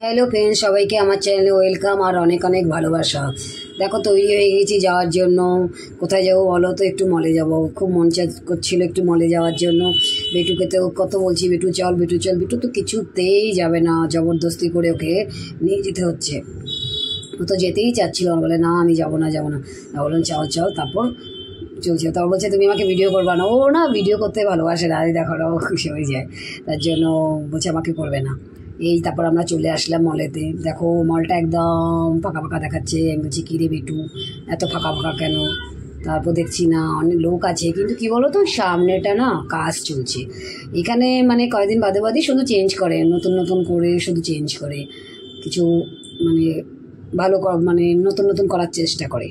Hello friends, সবাইকে আমার চ্যানেলে ওয়েলকাম আর অনেক অনেক ভালোবাসা। দেখো তৈরি হয়ে গেছি যাওয়ার জন্য। কোথায় যাবো বলো তো? একটু মলে যাব, খুব মন করছিল একটু মলে যাওয়ার জন্য। বেটুকে তো কত বলছি, বেটু চল বেটু চল, বেটু তো কিছুতেই যাবে না, জবরদস্তি করে ওকে নিয়ে যেতে হচ্ছে। ও তো যেতেই চাচ্ছিল, বলে না আমি যাবো না যাবো না। বললাম চল চল, তারপর চলছে। তারপর বলছে তুমি আমাকে ভিডিও করবা না। ও না ভিডিও করতে ভালোবাসে না, দেখো না ও খুশি হয়ে যায়, তার জন্য বলছে আমাকে করবে না। এই তারপর আমরা চলে আসলাম মলেতে। দেখো মলটা একদম ফাঁকা ফাঁকা দেখাচ্ছে। আমি বলছি কী রে বেটু, এত ফাঁকা ফাঁকা কেন? তারপর দেখছি না অনেক লোক আছে, কিন্তু কি বলো তো, সামনেটা না কাজ চলছে এখানে, মানে কয়েকদিন বাদে বাদেই শুধু চেঞ্জ করে, নতুন নতুন করে শুধু চেঞ্জ করে কিছু, মানে ভালো মানে নতুন নতুন করার চেষ্টা করে।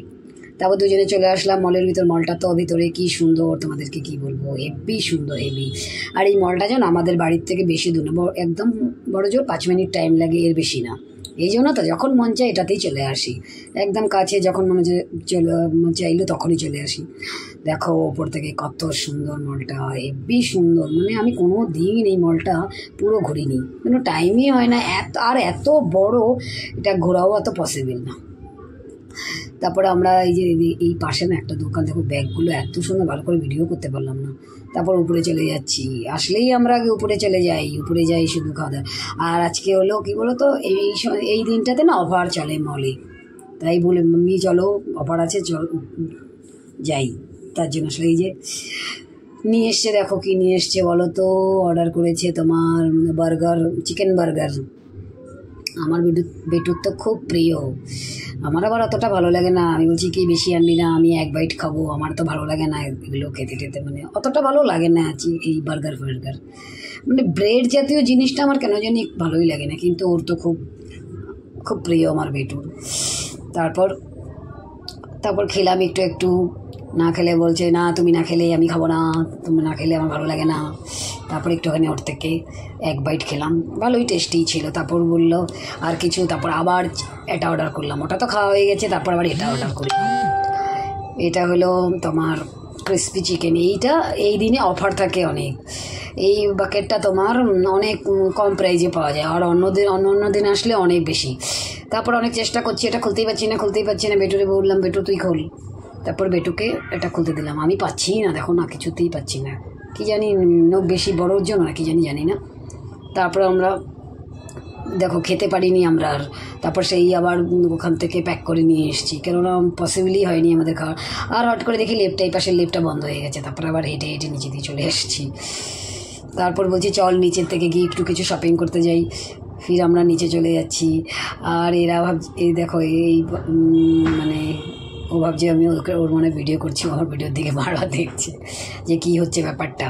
তারপর দুজনে চলে আসলাম মলের ভিতর। মলটা তো ভিতরে কি সুন্দর, তোমাদেরকে কি বলবো, হেভি সুন্দর হেভি। আর এই মলটা যেন আমাদের বাড়ির থেকে বেশি দূর না, একদম বড় জোর 5 মিনিট টাইম লাগে, এর বেশি না। এই জন্য তো যখন মন চায় এটাতেই চলে আসি, একদম কাছে, যখন মনে চাইলো তখনই চলে আসি। দেখো ওপর থেকে কত সুন্দর মলটা, হেভি সুন্দর। মানে আমি কোনো দিন এই মলটা পুরো ঘুরিনি, কোনো টাইমই হয় না, এত বড়, এটা ঘোরাও এত পসিবল না। তারপরে আমরা এই যে এই পাশে না একটা দোকান, দেখো ব্যাগগুলো এত সুন্দর, ভালো করে ভিডিও করতে পারলাম না। তারপর উপরে চলে যাচ্ছি, আসলেই আমরা আগে উপরে চলে যাই, উপরে যাই শুধু খাওয়া দাওয়া। আর আজকে হলো কি বলো তো, এই দিনটাতে না অফার চলে মলে, তাই বলে মাম্মি চলো অফার আছে চল যাই। তার জন্য আসলে এই যে নিয়ে এসছে, দেখো কি নিয়ে এসছে বলো তো। অর্ডার করেছে তোমার বার্গার, চিকেন বার্গার। আমার বেটুর তো খুব প্রিয়, আমার আবার অতটা ভালো লাগে না। আমি বলছি কি বেশি আনবি না, আমি এক বাইট খাবো, আমার তো ভালো লাগে না এগুলো খেতে টেতে, মানে অতটা ভালো লাগে না এই বার্গার ফার্গার, মানে ব্রেড জাতীয় জিনিসটা আমার কেন জানি ভালোই লাগে না, কিন্তু ওর তো খুব খুব প্রিয় আমার বেটুর। তারপর খেলাম একটু একটু, না খেলে বলছে না তুমি না খেলে আমি খাবো না, তুমি না খেলে আমার ভালো লাগে না। তারপর একটুখানি ওর থেকে এক বাইট খেলাম, ভালোই টেস্টি ছিল। তারপর বললো আর কিছু, তারপর আবার এটা অর্ডার করলাম, ওটা তো খাওয়া হয়ে গেছে। তারপর আবার এটা অর্ডার করলাম, এটা হলো তোমার ক্রিসপি চিকেন। এইটা এই দিনে অফার থাকে অনেক, এই বাকেটটা তোমার অনেক কম প্রাইজে পাওয়া যায়, আর অন্য দিন আসলে অনেক বেশি। তারপর অনেক চেষ্টা করছি, এটা খুলতেই পারছি না। বেটুরে বললাম বেটু তুই খোল, তারপর বেটুকে এটা খুলতে দিলাম। আমি পাচ্ছি না, দেখো না কিছুতেই পাচ্ছি না, কি জানি নখ বেশি বড়োর জন্য না কি জানি না। তারপর আমরা দেখো খেতে পারিনি আমরা আর, তারপর সেই আবার ওখান থেকে প্যাক করে নিয়ে এসেছি, কেননা পসিবলই হয়নি আমাদের খাওয়ার। আর হট করে দেখি লেফটটা, এই পাশের লেফটটা বন্ধ হয়ে গেছে। তারপর আবার হেঁটে হেঁটে নিচে দিয়ে চলে এসেছি। তারপর বলছি চল নিচের থেকে গিয়ে একটু কিছু শপিং করতে যাই। ফির আমরা নিচে চলে যাচ্ছি, আর এরা এই দেখো এই মানে ও ভাবছে আমি ওর মনে ভিডিও করছি, আমার ভিডিওর দিকে বারবার দেখছে যে কী হচ্ছে ব্যাপারটা।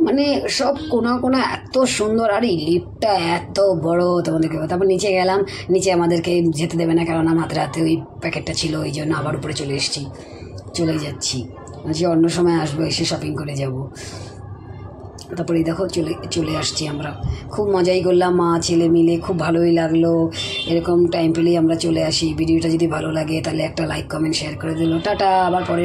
মানে সব কোনা কোনা এত সুন্দর, আর এই লিফটটা এত বড় তোমাদেরকে। তারপর নিচে গেলাম, নিচে আমাদেরকে যেতে দেবে না, কেননা মাত্রাতে ওই প্যাকেটটা ছিল, ওই জন্য আবার উপরে চলে যাচ্ছি। বলছি অন্য সময় আসবো, এসে শপিং করে যাব। তারপরে দেখো চলে আসছি আমরা, খুব মজাই করলাম মা ছেলে মিলে, খুব ভালোই লাগলো। এরকম টাইম পেলেই আমরা চলে আসি। ভিডিওটা যদি ভালো লাগে তাহলে একটা লাইক কমেন্ট শেয়ার করে দিল। টাটা, আবার পরে